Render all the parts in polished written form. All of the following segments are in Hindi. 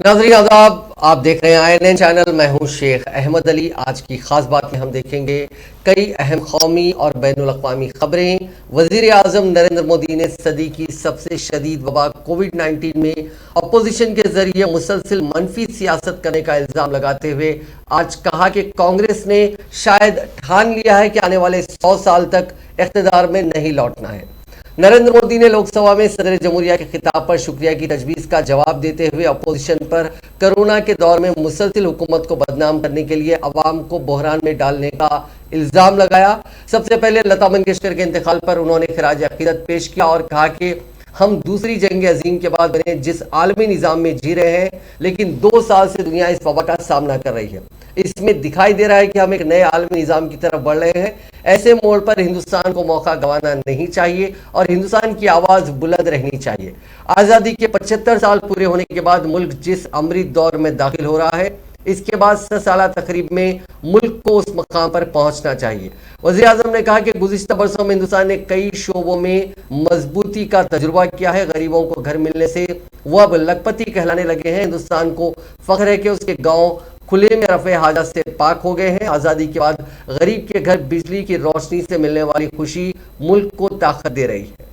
नाज़रीन आदाब, आप देख रहे हैं INN चैनल। मैं हूं शेख अहमद अली। आज की खास बात में हम देखेंगे कई अहम कौमी और बैनुल अक़वामी खबरें। वज़ीर आज़म नरेंद्र मोदी ने सदी की सबसे शदीद वबा कोविड-19 में अपोजिशन के जरिए मुसलसिल मनफी सियासत करने का इल्ज़ाम लगाते हुए आज कहा कि कांग्रेस ने शायद ठान लिया है कि आने वाले 100 साल तक इक़्तिदार में नहीं लौटना है। नरेंद्र मोदी ने लोकसभा में सदर जमहूरिया के खिताब पर शुक्रिया की तजवीज़ का जवाब देते हुए अपोजिशन पर कोरोना के दौर में मुसलसिल हुकूमत को बदनाम करने के लिए अवाम को बहरान में डालने का इल्ज़ाम लगाया। सबसे पहले लता मंगेशकर के इंतकाल पर उन्होंने खिराज अक़ीदत पेश किया और कहा कि हम दूसरी जंग अजीम के बाद बने जिस आलमी निज़ाम में जी रहे हैं, लेकिन 2 साल से दुनिया इस वबा का सामना कर रही है। इसमें दिखाई दे रहा है कि हम एक नए आलमी निज़ाम की तरफ बढ़ रहे हैं। ऐसे मोड़ पर हिंदुस्तान को मौका गंवाना नहीं चाहिए और हिंदुस्तान की आवाज़ बुलंद रहनी चाहिए। आज़ादी के 75 साल पूरे होने के बाद मुल्क जिस अमृत दौर में दाखिल हो रहा है, इसके बाद 100 साला तकरीब में मुल्क को उस मकाम पर पहुंचना चाहिए। वज़ीर आज़म ने कहा कि गुज़िश्ता बरसों में हिंदुस्तान ने कई शोबों में मजबूती का तजुर्बा किया है। गरीबों को घर मिलने से वो अब लखपति कहलाने लगे हैं। हिंदुस्तान को फ़ख्र है कि उसके गाँव खुले में रफ़े हाजत से पाक हो गए हैं। आज़ादी के बाद गरीब के घर बिजली की रोशनी से मिलने वाली खुशी मुल्क को ताकत दे रही है।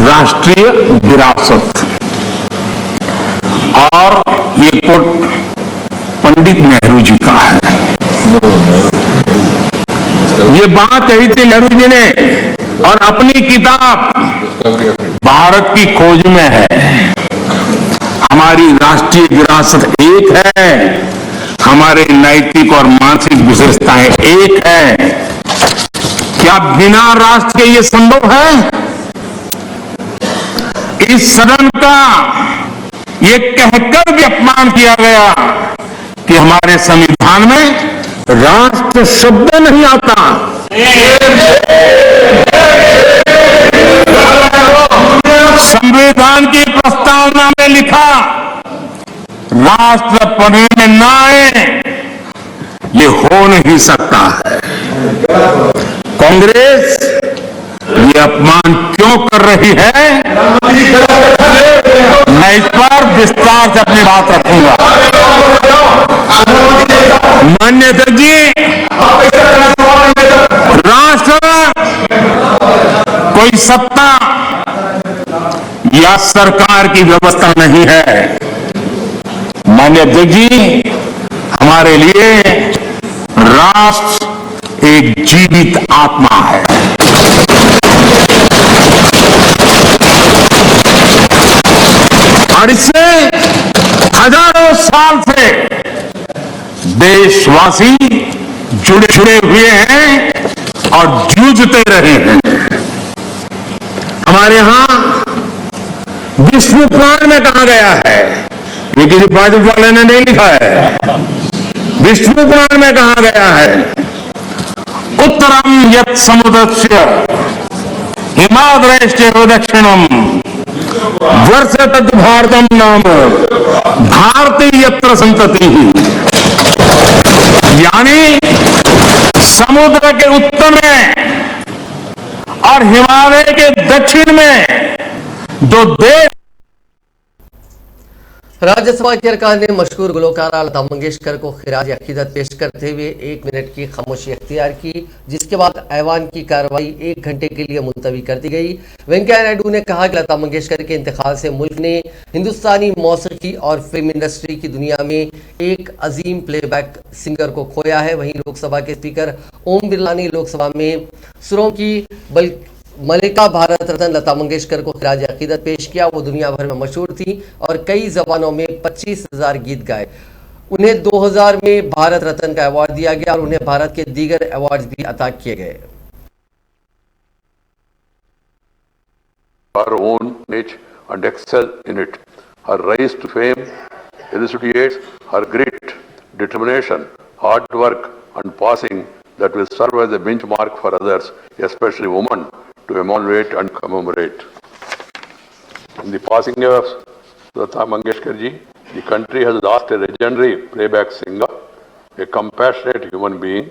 राष्ट्रीय विरासत और ये कोट पंडित नेहरू जी का है। ये बात कही थी नेहरू जी ने और अपनी किताब भारत की खोज में है। हमारी राष्ट्रीय विरासत एक है, हमारे नैतिक और मानसिक विशेषताएं एक है। क्या बिना राष्ट्र के ये संभव है? इस सदन का ये कहकर भी अपमान किया गया कि हमारे संविधान में राष्ट्र शब्द नहीं आता। संविधान की प्रस्तावना में लिखा राष्ट्र पढ़ने में ना आए, ये हो नहीं सकता है। कांग्रेस ये अपमान क्यों कर रही है, मैं इस पर विस्तार से अपनी बात रखूंगा। माननीय अध्यक्ष जी, राष्ट्र कोई सत्ता या सरकार की व्यवस्था नहीं है। माननीय अध्यक्ष जी, हमारे लिए राष्ट्र एक जीवित आत्मा है। और इससे हजारों साल से देशवासी जुड़े हुए हैं और जूझते रहे हैं। हमारे यहां विष्णु पुराण में कहा गया है, ये किसी भाजपा वाले ने नहीं लिखा है। विष्णु पुराण में कहा गया है, उत्तरम यत् समुद्रस्य हिमाद्रैश्च दक्षिणम वर्ष तद भारतम नाम भारतीय यत्र संतति। यानी समुद्र के उत्तर में और हिमालय के दक्षिण में दो देश। राज्यसभा के अरकान ने मशहूर गुलकारा लता मंगेशकर को खिराज अक़ीदत पेश करते हुए 1 मिनट की खामोशी अख्तियार की, जिसके बाद ऐवान की कार्रवाई 1 घंटे के लिए मुलतवी कर दी गई। वेंकैया नायडू ने कहा कि लता मंगेशकर के इंतकाल से मुल्क ने हिंदुस्तानी मौसीकी और फिल्म इंडस्ट्री की दुनिया में एक अजीम प्लेबैक सिंगर को खोया है। वहीं लोकसभा के स्पीकर ओम बिरला ने लोकसभा में सुरों की मलिका भारत रत्न लता मंगेशकर को खिराज अक़ीदत पेश किया। वो दुनिया भर में मशहूर थी और कई जबानों में 25,000 गीत गाए। उन्हें 2000 में भारत रत्न का अवार्ड दिया गया और उन्हें भारत के दीगर अवार्ड भी अता किए गए। Her own niche and excel in it. Her rise to fame elucidates her grit, determination, hard work and passing that will serve as a benchmark for others, especially women, to emulate and commemorate. In the passing of Lata Mangeshkar ji, the country has lost a legendary playback singer, a compassionate human being,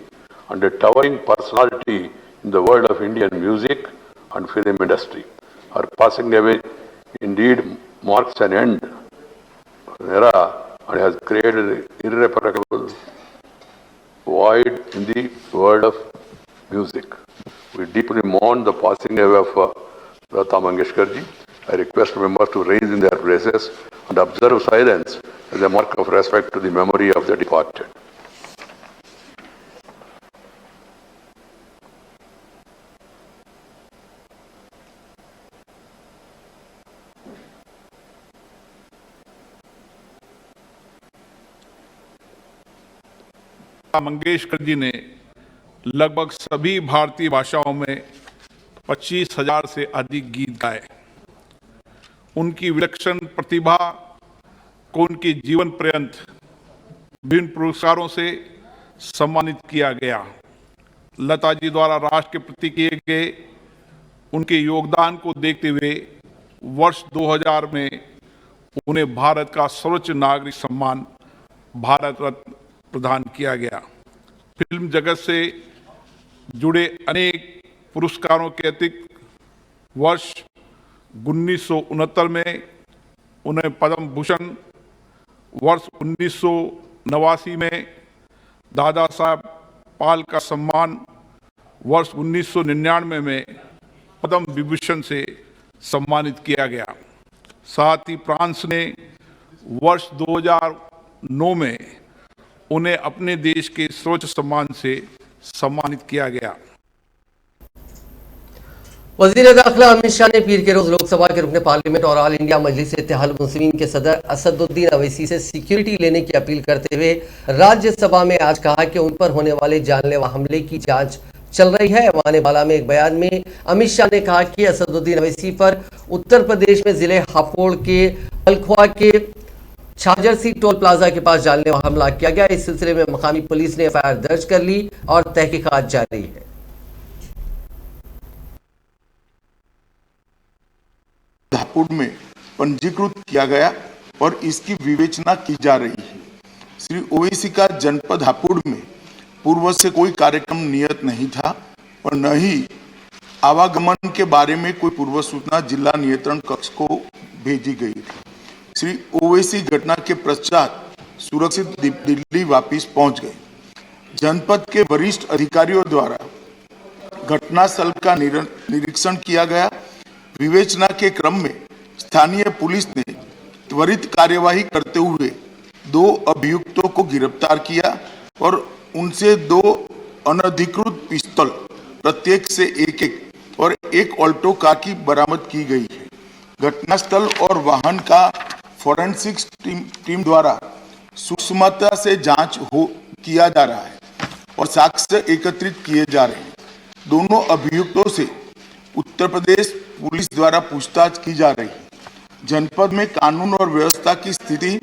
and a towering personality in the world of Indian music and film industry. Her passing away indeed marks an end to an era and has created an irreparable void in the world of music. We deeply mourn the passing away of Lata Mangeshkar ji. I request members to raise in their places and observe silence as a mark of respect to the memory of the departed. Mangeshkar ji ने लगभग सभी भारतीय भाषाओं में 25,000 से अधिक गीत गाए। उनकी विलक्षण प्रतिभा को उनके जीवन पर्यंत विभिन्न पुरस्कारों से सम्मानित किया गया। लता जी द्वारा राष्ट्र के प्रति किए गए उनके योगदान को देखते हुए वर्ष 2000 में उन्हें भारत का सर्वोच्च नागरिक सम्मान भारत रत्न प्रदान किया गया। फिल्म जगत से जुड़े अनेक पुरस्कारों के अतिरिक्त वर्ष 1969 में उन्हें पद्म भूषण, वर्ष 1989 में दादा साहब फाल्के का सम्मान, वर्ष 1999 में पद्म विभूषण से सम्मानित किया गया। साथ ही फ्रांस ने वर्ष 2009 में उन्हें अपने देश के सर्वोच्च सम्मान से सम्मानित किया गया। वजीर दाखिला अमित शाह ने पीर के रोज लोकसभा के रुकने पार्लियामेंट और ऑल इंडिया मजलिस इत्तेहादुल मुस्लिमीन के सदर असदुद्दीन अवैसी से सिक्योरिटी लेने की अपील करते हुए राज्यसभा में आज कहा कि उन पर होने वाले जानलेवा हमले की जांच चल रही है। वाने बाला में एक बयान में अमित शाह ने कहा कि असदुद्दीन अवैसी पर उत्तर प्रदेश में जिले हापुड़ के अलखुआ के छाजरसी टोल प्लाजा के पास जानलेवा हमला किया गया। इस सिलसिले में मकामी पुलिस ने एफआईआर दर्ज कर ली और तहकीकात जारी है। हापुड़ में पंजीकृत किया गया और इसकी विवेचना की जा रही है। श्री ओवैसी का जनपद हापुड़ में पूर्व से कोई कार्यक्रम नियत नहीं था और न ही आवागमन के बारे में कोई पूर्व सूचना जिला नियंत्रण कक्ष को भेजी गई थी। श्री ओवैसी घटना के पश्चात सुरक्षित दिल्ली वापस पहुंच गए। जनपद के वरिष्ठ अधिकारियों द्वारा घटनास्थल का निरीक्षण किया गया। विवेचना के क्रम में स्थानीय पुलिस ने त्वरित कार्यवाही करते हुए 2 अभियुक्तों को गिरफ्तार किया और उनसे 2 अनधिकृत पिस्तौल प्रत्येक से एक और एक ऑल्टो कार की बरामद की गई है। घटनास्थल और वाहन का फोरेंसिक्स टीम द्वारा सूक्ष्मता से जांच किया जा रहा है और साक्ष्य एकत्रित किए जा रहे हैं। दोनों अभियुक्तों से उत्तर प्रदेश पुलिस द्वारा पूछताछ की जा रही है। जनपद में कानून और व्यवस्था की स्थिति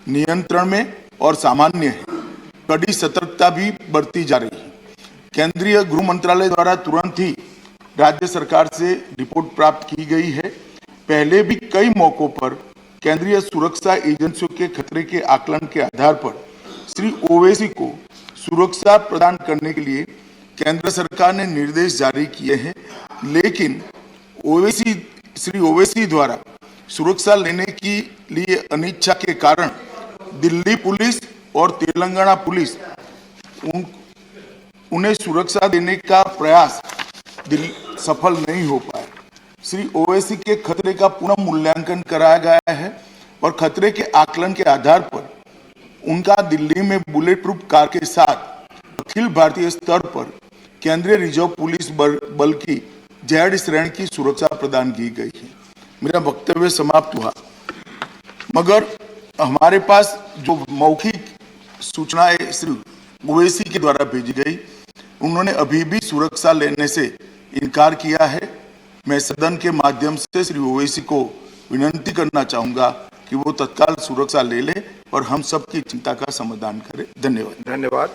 नियंत्रण में और सामान्य है। कड़ी सतर्कता भी बरती जा रही है। केंद्रीय गृह मंत्रालय द्वारा तुरंत ही राज्य सरकार से रिपोर्ट प्राप्त की गई है। पहले भी कई मौकों पर केंद्रीय सुरक्षा एजेंसियों के खतरे के आकलन के आधार पर श्री ओवैसी को सुरक्षा प्रदान करने के लिए केंद्र सरकार ने निर्देश जारी किए हैं, लेकिन श्री ओवैसी द्वारा सुरक्षा लेने के लिए अनिच्छा के कारण दिल्ली पुलिस और तेलंगाना पुलिस उन्हें सुरक्षा देने का प्रयास सफल नहीं हो पाया। श्री ओवैसी के खतरे का पुनः मूल्यांकन कराया गया है और खतरे के आकलन के आधार पर उनका दिल्ली में बुलेट प्रूफ कार के साथ अखिल भारतीय स्तर पर केंद्रीय रिजर्व पुलिस बल की जेड श्रेणी की सुरक्षा प्रदान की गई है। मेरा वक्तव्य समाप्त हुआ, मगर हमारे पास जो मौखिक सूचनाएं श्री ओवैसी के द्वारा भेजी गई, उन्होंने अभी भी सुरक्षा लेने से इनकार किया है। मैं सदन के माध्यम से श्री ओवैसी को विनती करना चाहूंगा कि वो तत्काल सुरक्षा ले ले और हम सबकी चिंता का समाधान करें। धन्यवाद। धन्यवाद।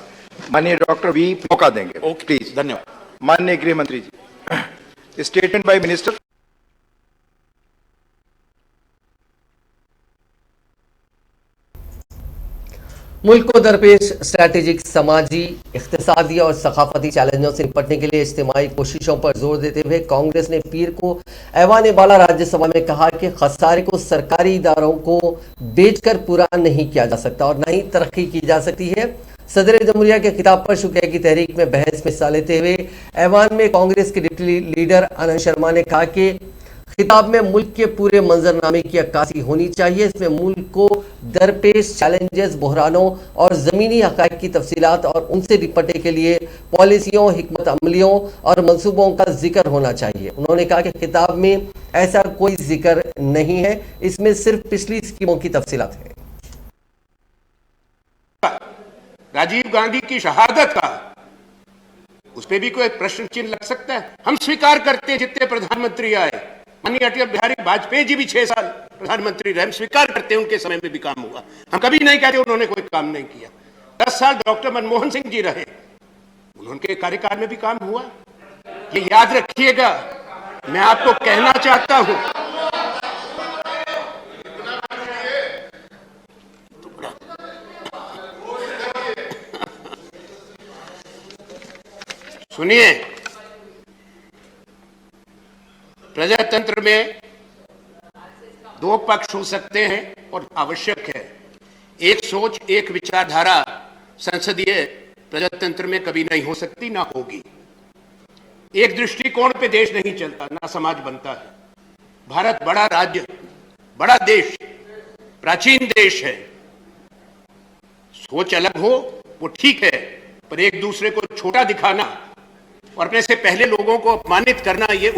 माननीय डॉक्टर वी मौका देंगे। Okay, please. धन्यवाद। माननीय गृह मंत्री जी, स्टेटमेंट बाय मिनिस्टर। मुल्क को दरपेश स्ट्रैटेजिक, समाजी, इख्तिसादी और सकाफती चैलेंजों से निपटने के लिए इज्तिमाई कोशिशों पर जोर देते हुए कांग्रेस ने पीर को ऐवान बाला राज्यसभा में कहा कि खसारे को सरकारी इदारों को बेचकर पूरा नहीं किया जा सकता और न ही तरक्की की जा सकती है। सदर जमहूरिया के खिताब पर शुक्रिया की तहरीक में बहस में हिस्सा लेते हुए ऐवान में कांग्रेस के डिप्टी लीडर आनंद शर्मा ने कहा कि खिताब में मुल्क के पूरे मंजरनामे की अक्कासी होनी चाहिए। इसमें मुल्क को दरपेश चैलेंजेस, बहरानों और ज़मीनी हक़ाइक़ की तफसीलात और उनसे निपटने के लिए पॉलिसियों, हिकमत अमलियों और मंसूबों का जिक्र होना चाहिए। उन्होंने कहा कि खिताब में ऐसा कोई जिक्र नहीं है, इसमें सिर्फ पिछली स्कीमों की तफसीलात है। राजीव गांधी की शहादत का उस पर भी कोई प्रश्न चिन्ह लग सकता है? हम स्वीकार करते हैं जितने प्रधानमंत्री आए, माननीय अटल बिहारी वाजपेयी जी भी 6 साल प्रधानमंत्री रहे, हम स्वीकार करते हैं उनके समय में भी काम हुआ। हम कभी नहीं कहते उन्होंने कोई काम नहीं किया। 10 साल डॉक्टर मनमोहन सिंह जी रहे, उनके कार्यकाल में भी काम हुआ। ये याद रखिएगा। मैं आपको कहना चाहता हूं, सुनिए, प्रजातंत्र में 2 पक्ष हो सकते हैं और आवश्यक है। एक सोच, एक विचारधारा संसदीय प्रजातंत्र में कभी नहीं हो सकती, ना होगी। एक दृष्टिकोण पे देश नहीं चलता, ना समाज बनता है। भारत बड़ा राज्य, बड़ा देश, प्राचीन देश है। सोच अलग हो वो ठीक है, पर एक दूसरे को छोटा दिखाना और अपने से पहले लोगों को अपमानित करना, ये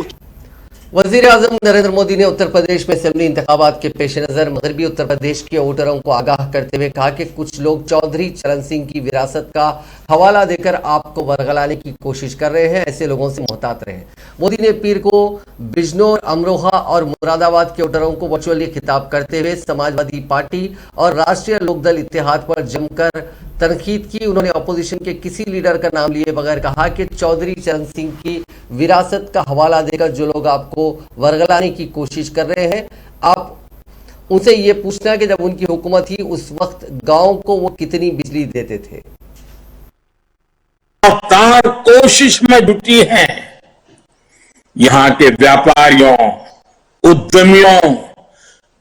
वजीर आजम नरेंद्र मोदी ने उत्तर प्रदेश में असेंबली इंतखाबात के पेश नज़र मगरबी उत्तर प्रदेश के वोटरों को आगाह करते हुए कहा कि कुछ लोग चौधरी चरण सिंह की विरासत का हवाला देकर आपको वरगलाने की कोशिश कर रहे हैं, ऐसे लोगों से मुहतात रहें। मोदी ने पीर को बिजनौर, अमरोहा और मुरादाबाद के वोटरों को वर्चुअली खिताब करते हुए समाजवादी पार्टी और राष्ट्रीय लोकदल इत्तेहाद पर जमकर तनकीद की। उन्होंने अपोजिशन के किसी लीडर का नाम लिए बगैर कहा कि चौधरी चरण सिंह की विरासत का हवाला देकर जो लोग आपको वरगलाने की कोशिश कर रहे हैं, आप उनसे ये पूछना कि जब उनकी हुकूमत थी उस वक्त गांव को वो कितनी बिजली देते थे। लगातार कोशिश में जुटी हैं यहां के व्यापारियों, उद्यमियों,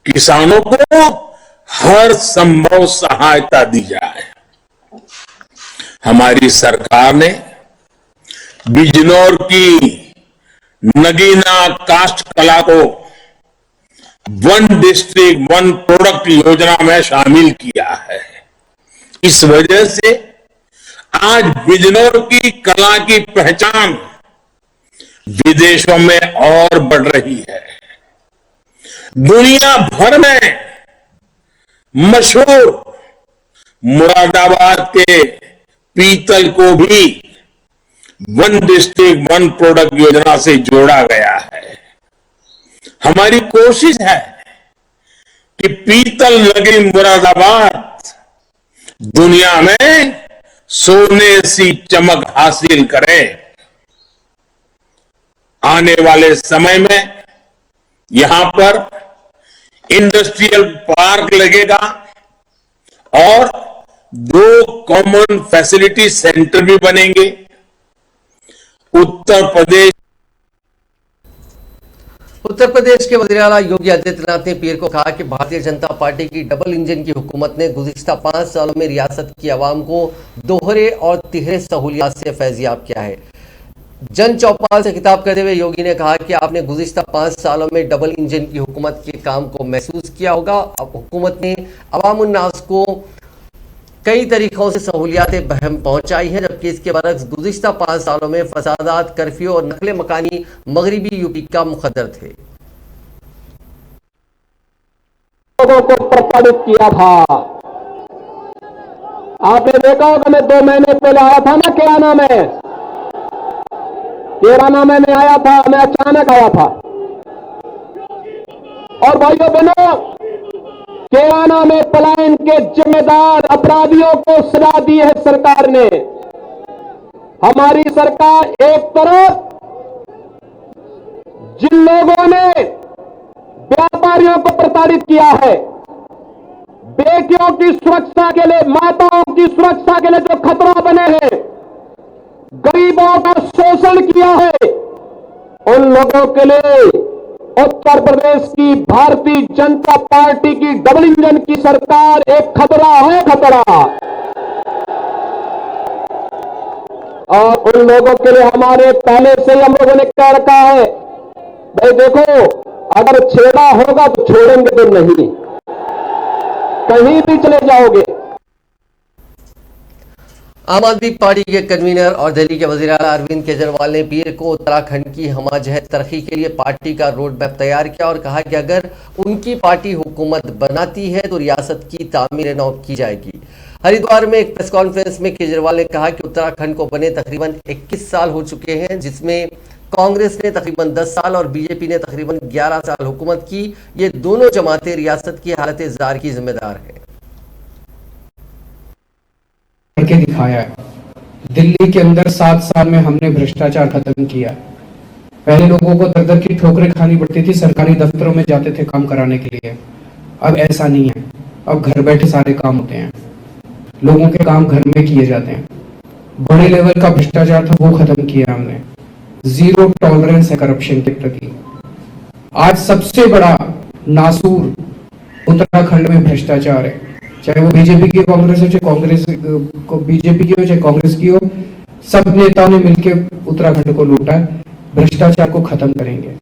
किसानों को हर संभव सहायता दी जाए। हमारी सरकार ने बिजनौर की नगीना कास्ट कला को 1 डिस्ट्रिक्ट 1 प्रोडक्ट योजना में शामिल किया है। इस वजह से आज बिजनौर की कला की पहचान विदेशों में और बढ़ रही है। दुनिया भर में मशहूर मुरादाबाद के पीतल को भी 1 डिस्ट्रिक्ट 1 प्रोडक्ट योजना से जोड़ा गया है। हमारी कोशिश है कि पीतल नगरी मुरादाबाद दुनिया में सोने सी चमक हासिल करे। आने वाले समय में यहां पर इंडस्ट्रियल पार्क लगेगा और 2 कॉमन फैसिलिटी सेंटर भी बनेंगे। उत्तर प्रदेश के वज़ीर आला योगी आदित्यनाथ ने पीर को कहा कि भारतीय जनता पार्टी की डबल इंजन की हुकूमत ने गुज़िश्ता 5 सालों में रियासत की आवाम को दोहरे और तिहरे सहूलियात से फैज़याब किया है। जन चौपाल से खिताब करते हुए योगी ने कहा कि आपने गुज़िश्ता 5 सालों में डबल इंजन की हुकूमत के काम को महसूस किया होगा। अब हुकूमत ने अवाम उन्नास को कई तरीकों से सहूलियातें बहम पहुंचाई हैं, जबकि इसके बरक्स गुज़िश्ता 5 सालों में फसादात, कर्फ्यू और नकले मकानी मगरबी यूपी का मुखद्दर थे। लोगों को प्रताड़ित किया था। आपने देखा होगा, मैं 2 महीने पहले आया था ना केराना में आया था, मैं अचानक आया था। और भाइयों बहनों, केराना में पलायन के जिम्मेदार अपराधियों को सजा दी है सरकार ने। हमारी सरकार एक तरफ जिन लोगों ने व्यापारियों को प्रताड़ित किया है, बेटियों की सुरक्षा के लिए, माताओं की सुरक्षा के लिए जो खतरा बने हैं, गरीबों का शोषण किया है, उन लोगों के लिए उत्तर प्रदेश की भारतीय जनता पार्टी की डबल इंजन की सरकार एक खतरा है, खतरा। और उन लोगों के लिए हमारे पहले से ही हम लोगों ने कह रखा है, भाई देखो, अगर छेड़ा होगा तो छोड़ेंगे तो नहीं, कहीं भी चले जाओगे। आम आदमी पार्टी के कन्वीनर और दिल्ली के वजीर आला अरविंद केजरीवाल ने पीर को उत्तराखंड की हमाजहत तरक्की के लिए पार्टी का रोड मैप तैयार किया और कहा कि अगर उनकी पार्टी हुकूमत बनाती है तो रियासत की तामीर नौ की जाएगी। हरिद्वार में एक प्रेस कॉन्फ्रेंस में केजरीवाल ने कहा कि उत्तराखंड को बने तकरीबन 21 साल हो चुके हैं, जिसमें कांग्रेस ने तकरीबन 10 साल और बीजेपी ने तकरीबन 11 साल हुकूमत की। ये दोनों जमातें रियासत की हालत जार की जिम्मेदार है। करके दिखाया है। दिल्ली के अंदर 7 साल में हमने भ्रष्टाचार खत्म किया। पहले लोगों को दर दर की ठोकरें खानी पड़ती थी, सरकारी दफ्तरों में जाते थे काम कराने के लिए। अब ऐसा नहीं है, अब घर बैठे सारे काम होते हैं, लोगों के काम घर में किए जाते हैं। बड़े लेवल का भ्रष्टाचार था वो खत्म किया हमने। जीरो टॉलरेंस है करप्शन के प्रति। आज सबसे बड़ा नासूर उत्तराखंड में भ्रष्टाचार है, चाहे वो बीजेपी की कांग्रेस हो, चाहे कांग्रेस को बीजेपी की हो, चाहे कांग्रेस की हो, सब नेताओं ने मिलकर उत्तराखंड को लूटा है। भ्रष्टाचार को खत्म करेंगे।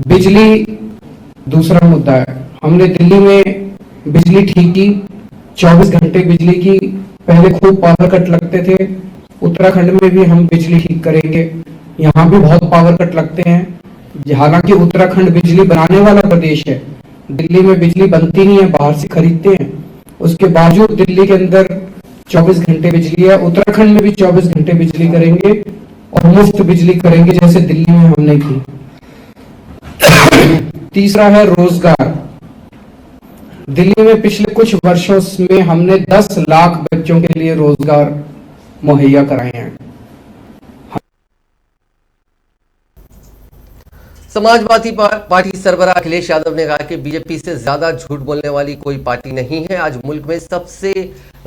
बिजली दूसरा मुद्दा है। हमने दिल्ली में बिजली ठीक की, 24 घंटे बिजली की। पहले खूब पावर कट लगते थे, उत्तराखंड में भी हम बिजली ठीक करेंगे। यहाँ भी बहुत पावर कट लगते हैं, हालांकि उत्तराखंड बिजली बनाने वाला प्रदेश है। दिल्ली में बिजली बनती नहीं है, बाहर से खरीदते हैं। उसके बावजूद दिल्ली के अंदर 24 घंटे बिजली है। उत्तराखंड में भी 24 घंटे बिजली करेंगे और मुफ्त बिजली करेंगे, जैसे दिल्ली में हमने की। तीसरा है रोजगार। दिल्ली में पिछले कुछ वर्षों में हमने 10 लाख बच्चों के लिए रोजगार मुहैया कराए हैं। समाजवादी पार्टी सरबराह अखिलेश यादव ने कहा कि बीजेपी से ज्यादा झूठ बोलने वाली कोई पार्टी नहीं है। आज मुल्क में सबसे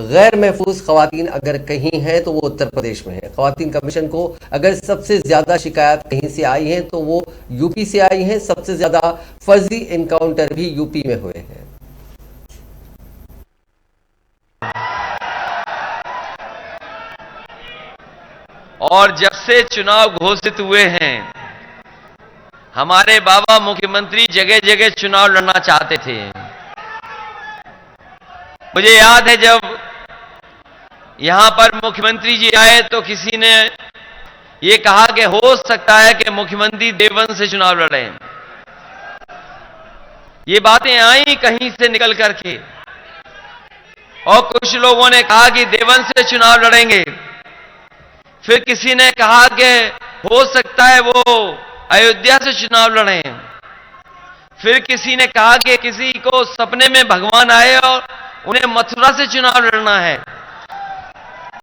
गैर महफूज खवातीन अगर कहीं हैं तो वो उत्तर प्रदेश में है। खवातीन कमीशन को अगर सबसे ज्यादा शिकायत कहीं से आई है तो वो यूपी से आई हैं। सबसे ज्यादा फर्जी एनकाउंटर भी यूपी में हुए हैं। और जब से चुनाव घोषित हुए हैं, हमारे बाबा मुख्यमंत्री जगह जगह चुनाव लड़ना चाहते थे। मुझे याद है जब यहां पर मुख्यमंत्री जी आए तो किसी ने ये कहा कि हो सकता है कि मुख्यमंत्री देवबंद से चुनाव लड़ें। ये बातें आई कहीं से निकल करके, और कुछ लोगों ने कहा कि देवबंद से चुनाव लड़ेंगे। फिर किसी ने कहा कि हो सकता है वो अयोध्या से चुनाव लड़ें। फिर किसी ने कहा कि किसी को सपने में भगवान आए और उन्हें मथुरा से चुनाव लड़ना है।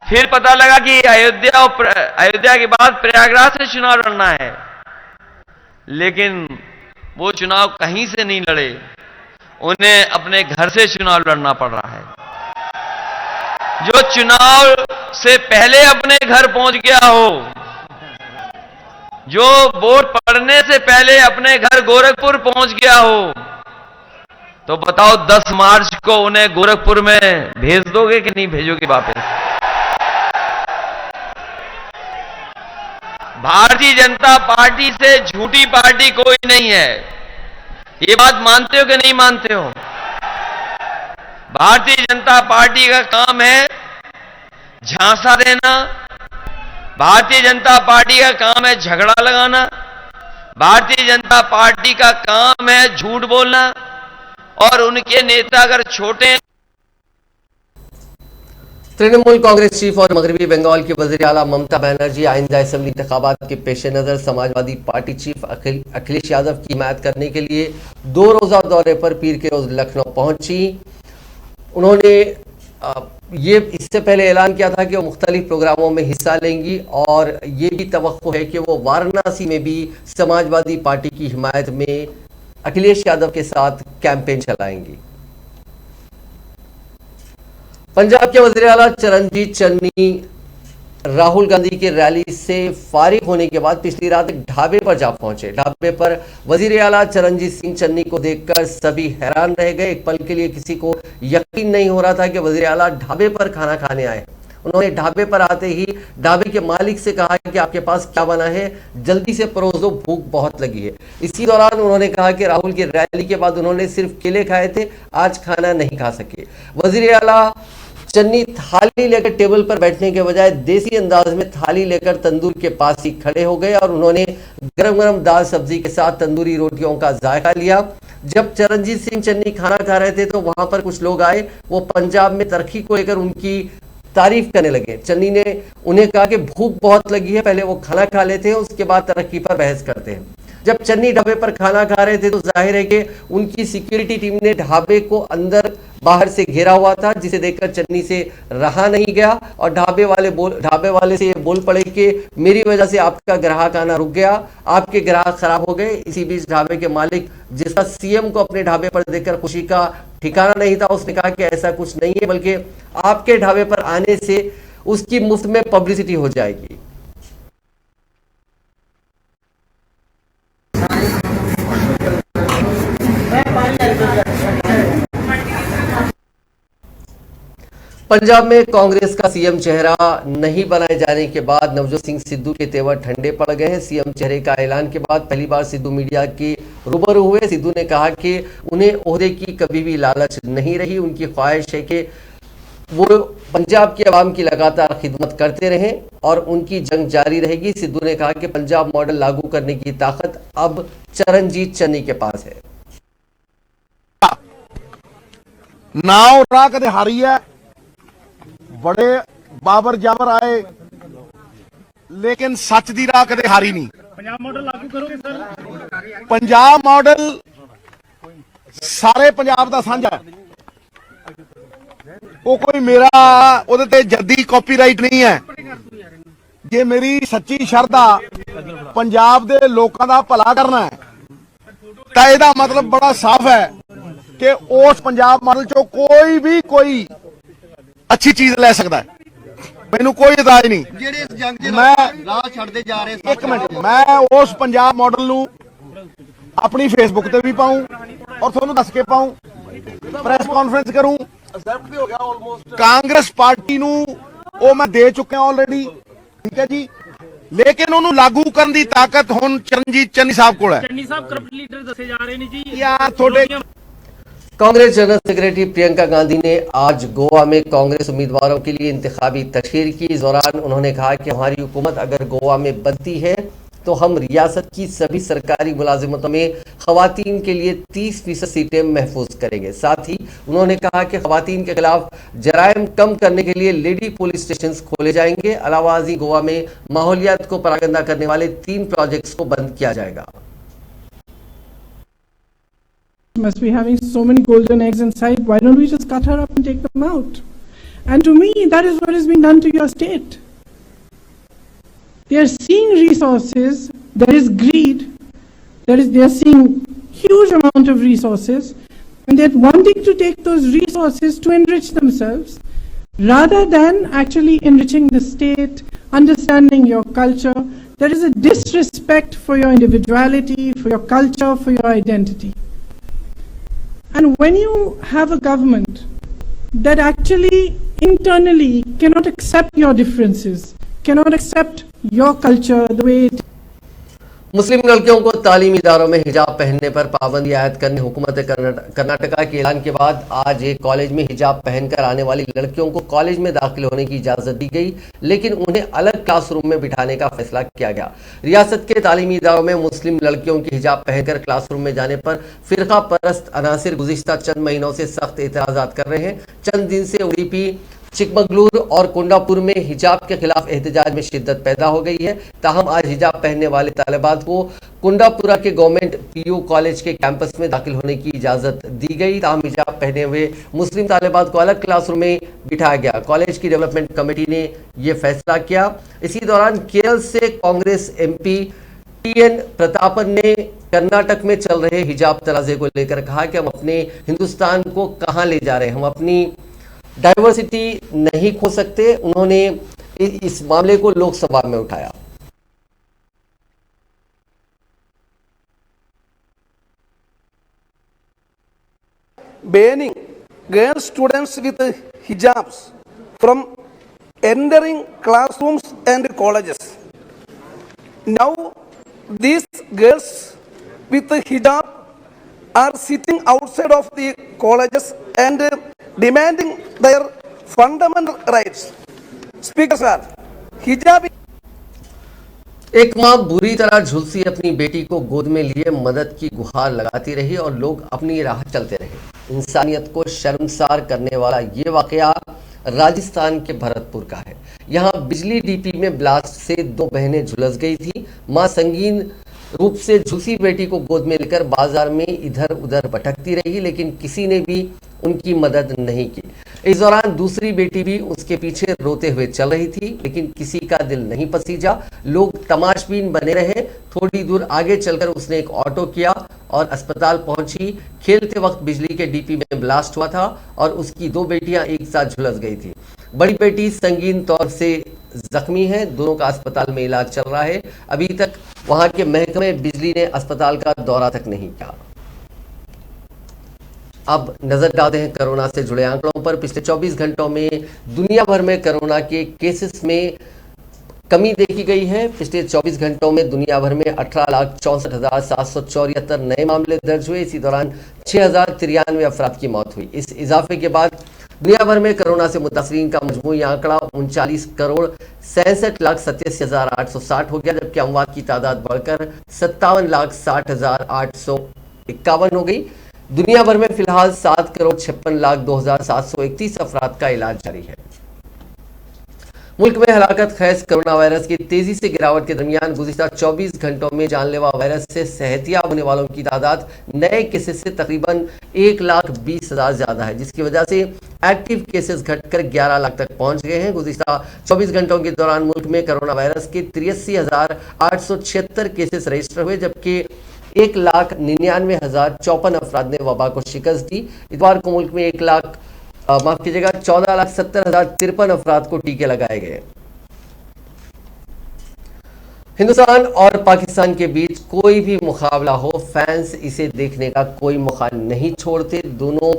फिर पता लगा कि अयोध्या के बाद प्रयागराज से चुनाव लड़ना है। लेकिन वो चुनाव कहीं से नहीं लड़े, उन्हें अपने घर से चुनाव लड़ना पड़ रहा है। जो चुनाव से पहले अपने घर पहुंच गया हो, जो वोट पड़ने से पहले अपने घर गोरखपुर पहुंच गया हो, तो बताओ 10 मार्च को उन्हें गोरखपुर में भेज दोगे कि नहीं भेजोगे वापस? भारतीय जनता पार्टी से झूठी पार्टी कोई नहीं है। ये बात मानते हो कि नहीं मानते हो? भारतीय जनता पार्टी का काम है झांसा देना, भारतीय जनता पार्टी का काम है झगड़ा लगाना, भारतीय जनता पार्टी का काम है झूठ बोलना, और उनके नेता अगर छोटे। तृणमूल कांग्रेस चीफ और मगरबी बंगाल की वज़ीर आला ममता बनर्जी आइंदा असेंबली इंतखाबात के पेश नज़र समाजवादी पार्टी चीफ अखिलेश यादव की हिमायत करने के लिए 2 रोज़ा दौरे पर पीर के रोज लखनऊ पहुंची। उन्होंने ये इससे पहले ऐलान किया था कि वो मुख्तलिफ प्रोग्रामों में हिस्सा लेंगी और ये भी तवक्को है कि वो वाराणसी में भी समाजवादी पार्टी की हिमायत में अखिलेश यादव के साथ कैंपेन चलाएंगी। पंजाब के वज़ीर आला चरणजीत चन्नी राहुल गांधी की रैली से फारिग होने के बाद पिछली रात एक ढाबे पर जा पहुंचे। ढाबे पर वज़ीर आला चरणजीत सिंह चन्नी को देखकर सभी हैरान रह गए। एक पल के लिए किसी को यकीन नहीं हो रहा था कि वज़ीर आला ढाबे पर खाना खाने आए। उन्होंने ढाबे पर आते ही ढाबे के मालिक से कहा कि आपके पास क्या बना है, जल्दी से परोस दो, भूख बहुत लगी है। इसी दौरान उन्होंने कहा कि राहुल की रैली के बाद उन्होंने सिर्फ केले खाए थे, आज खाना नहीं खा सके। वज़ीर आला चन्नी थाली लेकर टेबल पर बैठने के बजाय देसी अंदाज में थाली लेकर तंदूर के पास ही खड़े हो गए और उन्होंने गरम गरम दाल सब्जी के साथ तंदूरी रोटियों का जायका लिया। जब चरणजीत सिंह चन्नी खाना खा रहे थे तो वहां पर कुछ लोग आए, वो पंजाब में तरक्की को लेकर उनकी तारीफ करने लगे। चन्नी ने उन्हें कहा कि भूख बहुत लगी है, पहले वो खाना खा लेते हैं, उसके बाद तरक्की पर बहस करते हैं। जब चन्नी ढाबे पर खाना खा रहे थे तो जाहिर है कि उनकी सिक्योरिटी टीम ने ढाबे को अंदर बाहर से घेरा हुआ था, जिसे देखकर चन्नी से रहा नहीं गया और ढाबे वाले से ये बोल पड़े कि मेरी वजह से आपका ग्राहक आना रुक गया, आपके ग्राहक खराब हो गए। इसी बीच ढाबे के मालिक, जिसका सीएम को अपने ढाबे पर देखकर खुशी का ठिकाना नहीं था, उसने कहा कि ऐसा कुछ नहीं है, बल्कि आपके ढाबे पर आने से उसकी मुफ्त में पब्लिसिटी हो जाएगी। पंजाब में कांग्रेस का सीएम चेहरा नहीं बनाए जाने के बाद नवजोत सिंह सिद्धू के तेवर ठंडे पड़ गए हैं। सीएम चेहरे का ऐलान के बाद पहली बार सिद्धू मीडिया के रूबरू हुए। सिद्धू ने कहा कि उन्हें ओहदे की कभी भी लालच नहीं रही, उनकी ख्वाहिश है कि वो पंजाब की आवाम की लगातार खिदमत करते रहें और उनकी जंग जारी रहेगी। सिद्धू ने कहा कि पंजाब मॉडल लागू करने की ताकत अब चरणजीत चन्नी के पास है। नाव राह कदे हारी है, बड़े बाबर जाबर आए, लेकिन सच दी राह कदे हारी नहीं। पंजाब मॉडल लागू करोगे सर? पंजाब मॉडल सारे पंजाब दा सांझा है, वो कोई मेरा ਉਹਦੇ ਤੇ जद्दी कॉपीराइट नहीं है। ਜੇ ਮੇਰੀ ਸੱਚੀ ਸ਼ਰਧਾ ਪੰਜਾਬ ਦੇ ਲੋਕਾਂ ਦਾ ਭਲਾ ਕਰਨਾ ਹੈ ਤਾਂ ਇਹਦਾ ਮਤਲਬ ਬੜਾ ਸਾਫ਼ ਹੈ ਕਿ ਉਸ ਪੰਜਾਬ ਮਾਡਲ ਚੋਂ ਕੋਈ ਵੀ ਕੋਈ अच्छी चीज ले सकता है। मैनू कोई इतराज नहीं। मैं एक मिनट, मैं उस पंजाब मॉडल नू अपनी फेसबुक ते भी पाऊं और थोनू दस के पाऊं, प्रेस कॉन्फ्रेंस करूं। कांग्रेस पार्टी नू ओ मैं दे चुके ऑलरेडी, ठीक है जी, लेकिन उन्होंने लागू करने की ताकत हुण चरणजीत चन्नी साहब कोल है। चन्नी साहब करप्ट लीडर दसे जा रहे ने जी यार थोड़े। कांग्रेस जनरल सेक्रेटरी प्रियंका गांधी ने आज गोवा में कांग्रेस उम्मीदवारों के लिए इंतखाबी तकरीर की। इस दौरान उन्होंने कहा कि हमारी हुकूमत अगर गोवा में बनती है तो हम रियासत की सभी सरकारी मुलाजिमतों में खवातीन के लिए 30% सीटें महफूज करेंगे। साथ ही उन्होंने कहा कि खवातीन के खिलाफ जराइम कम करने के लिए लेडी पुलिस स्टेशन खोले जाएंगे। अलावाजी गोवा में माहौलियात को परागंदा करने वाले 3 प्रोजेक्ट्स को बंद किया जाएगा। Must be having so many golden eggs inside. Why don't we just cut her up and take them out? And to me, that is what is being done to your state. They are seeing resources, there is greed, they are seeing huge amount of resources, and they are wanting to take those resources to enrich themselves, rather than actually enriching the state, understanding your culture. There is a disrespect for your individuality, for your culture, for your identity. And when you have a government that actually internally cannot accept your differences, cannot accept your culture the way it is, मुस्लिम लड़कियों को तालीमी इदारों में हिजाब पहनने पर पाबंदी आयद करने हुकूमत कर्नाटका के ऐलान के बाद आज एक कॉलेज में हिजाब पहनकर आने वाली लड़कियों को कॉलेज में दाखिल होने की इजाज़त दी गई, लेकिन उन्हें अलग क्लासरूम में बिठाने का फैसला किया गया। रियासत के तालीमी इदारों में मुस्लिम लड़कियों की हिजाब पहनकर क्लासरूम में जाने पर फिरका परस्त अनासिर गुज़िश्ता चंद महीनों से सख्त एतराज़ात कर रहे हैं। चंद दिन से उडुपी, चिकमगलूर और कोंडापुर में हिजाब के खिलाफ एहतजाज में शिद्दत पैदा हो गई है। ताहम आज हिजाब पहनने वाले तालिबात को कोंडापुरा के गवर्नमेंट पीयू कॉलेज के कैंपस में दाखिल होने की इजाज़त दी गई। ताहम हिजाब पहने हुए मुस्लिम तालिबात को अलग क्लासरूम में बिठाया गया। कॉलेज की डेवलपमेंट कमेटी ने यह फैसला किया। इसी दौरान केरल से कांग्रेस MP TN प्रतापन ने कर्नाटक में चल रहे हिजाब तनाज़े को लेकर कहा कि हम अपने हिंदुस्तान को कहाँ ले जा रहे हैं, हम अपनी डाइवर्सिटी नहीं खो सकते। उन्होंने इस मामले को लोकसभा में उठाया। Banning girl students with hijabs from entering classrooms and colleges. Now, these girls with hijab are sitting outside of the colleges and demanding their fundamental rights. Speaker sir, hijab. एक मां बुरी तरह झुलसी अपनी बेटी को गोद में लिए मदद की गुहार लगाती रही और लोग अपनी राह चलते रहे। इंसानियत को शर्मसार करने वाला ये वाकया राजस्थान के भरतपुर का है। यहां बिजली डीपी में ब्लास्ट से 2 बहनें झुलस गई थी। मां संगीन रूप से झुलसी बेटी को गोद में लेकर बाजार में इधर उधर भटकती रही, लेकिन किसी ने भी उनकी मदद नहीं की। इस दौरान दूसरी बेटी भी उसके पीछे रोते हुए चल रही थी, लेकिन किसी का दिल नहीं पसीजा। लोग तमाशबीन बने रहे। थोड़ी दूर आगे चलकर उसने एक ऑटो किया और अस्पताल पहुंची। खेलते वक्त बिजली के डीपी में ब्लास्ट हुआ था और उसकी 2 बेटियां एक साथ झुलस गई थी। बड़ी बेटी संगीन तौर से जख्मी है। दोनों का अस्पताल में इलाज चल रहा है। अभी तक वहां के महकमे बिजली ने अस्पताल का दौरा तक नहीं किया। अब नजर डालते हैं कोरोना से जुड़े आंकड़ों पर। पिछले 24 घंटों में दुनिया भर में कोरोना के केसेस में कमी देखी गई है। पिछले 24 घंटों में दुनिया भर में 18,64,774 नए मामले दर्ज हुए। इसी दौरान 6,093 अफराद की मौत हुई। इस इजाफे के बाद दुनिया भर में कोरोना से मुतासरीन का मजमूई आंकड़ा 39,67,87,860 हो गया, जबकि अमवात की तादाद बढ़कर 57,60,851 हो गई। दुनिया भर में फिलहाल 7,56,02,731 अफराद का इलाज जारी है। मुल्क में हलाकत खेज कोरोना वायरस की तेजी से गिरावट के दरमियान गुज़िश्ता 24 घंटों में जानलेवा वायरस से सेहतियाब होने वालों की तादाद नए केसेस से तकरीबन 1,20,000 ज्यादा है, जिसकी वजह से एक्टिव केसेस घटकर 11 लाख तक पहुंच गए हैं। गुज़िश्ता 24 घंटों के दौरान मुल्क में कोरोना वायरस के 83,876 केसेस रजिस्टर हुए, जबकि 1,99,054 अफराद ने वबा को शिकस्त दी। इतवार को मुल्क में 14,70,53 अफराद को टीके लगाए गए। हिंदुस्तान और पाकिस्तान के बीच कोई भी मुकाबला हो, फैंस इसे देखने का कोई मौका नहीं छोड़ते। दोनों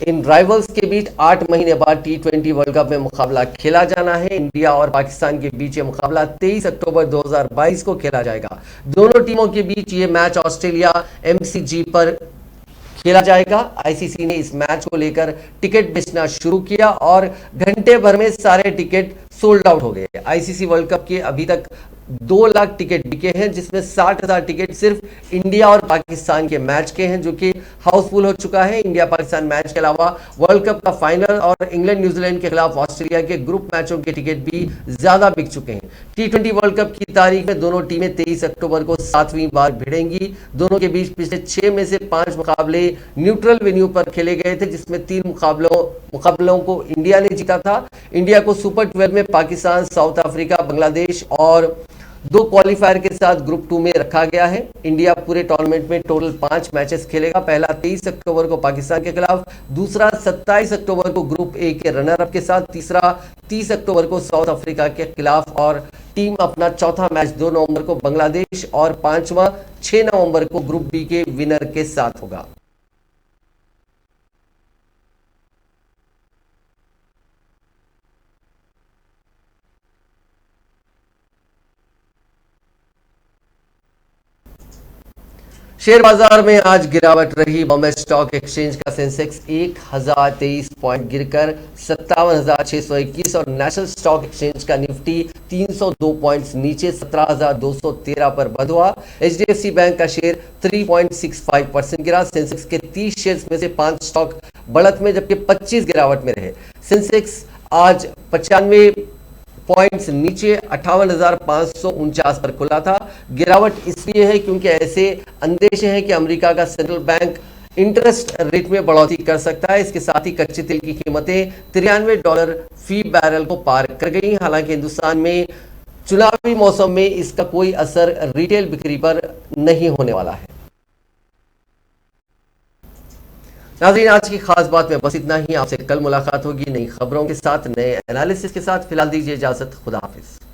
इन राइवल्स के बीच 8 महीने बाद T20 वर्ल्ड कप में मुकाबला खेला जाना है। इंडिया और पाकिस्तान के बीच ये मुकाबला 23 अक्टूबर 2022 को खेला जाएगा। दोनों टीमों के बीच ये मैच ऑस्ट्रेलिया MCG पर खेला जाएगा। आईसीसी ने इस मैच को लेकर टिकट बेचना शुरू किया और घंटे भर में सारे टिकट सोल्ड आउट हो गए। आईसीसी वर्ल्ड कप के अभी तक 2 लाख टिकट बिके हैं, जिसमें 60,000 टिकट सिर्फ इंडिया और पाकिस्तान के मैच के हैं, जो कि हाउसफुल हो चुका है। इंडिया पाकिस्तान मैच के अलावा वर्ल्ड कप का फाइनल और इंग्लैंड न्यूजीलैंड के खिलाफ ऑस्ट्रेलिया के ग्रुप मैचों के टिकट भी ज्यादा बिक चुके हैं। T20 वर्ल्ड कप की तारीख में दोनों टीमें 23 अक्टूबर को 7वीं बार भिड़ेंगी। दोनों के बीच पिछले 6 में से 5 मुकाबले न्यूट्रल वेन्यू पर खेले गए थे, जिसमें 3 मुकाबलों को इंडिया ने जीता था। इंडिया को सुपर 12 में पाकिस्तान, साउथ अफ्रीका, बांग्लादेश और 2 क्वालिफायर के साथ ग्रुप 2 में रखा गया है। इंडिया पूरे टूर्नामेंट में टोटल 5 मैचेस खेलेगा। पहला 23 अक्टूबर को पाकिस्तान के खिलाफ, दूसरा 27 अक्टूबर को ग्रुप ए के रनर अप के साथ, तीसरा 30 अक्टूबर को साउथ अफ्रीका के खिलाफ और टीम अपना चौथा मैच 2 नवंबर को बांग्लादेश और 5वां 6 नवंबर को ग्रुप बी के विनर के साथ होगा। शेयर बाजार में आज गिरावट रही। बॉम्बे स्टॉक एक्सचेंज का सेंसेक्स 1023 पॉइंट गिरकर 57,621 और नेशनल स्टॉक एक्सचेंज का निफ्टी 302 पॉइंट्स नीचे 17,213 पर बंद हुआ। HDFC बैंक का शेयर 3.65% गिरा। सेंसेक्स के 30 शेयर्स में से 5 स्टॉक बढ़त में, जबकि 25 गिरावट में रहे। सेंसेक्स आज 95 पॉइंट्स नीचे 58,549 पर खुला था। गिरावट इसलिए है क्योंकि ऐसे अंदेशे हैं कि अमेरिका का सेंट्रल बैंक इंटरेस्ट रेट में बढ़ोतरी कर सकता है। इसके साथ ही कच्चे तेल की कीमतें $93 फी बैरल को पार कर गई। हालांकि हिंदुस्तान में चुनावी मौसम में इसका कोई असर रिटेल बिक्री पर नहीं होने वाला है। नाज़रीन, आज की खास बात में बस इतना ही। आपसे कल मुलाकात होगी नई खबरों के साथ, नए एनालिसिस के साथ। फिलहाल दीजिए इजाजत। खुदा हाफिज।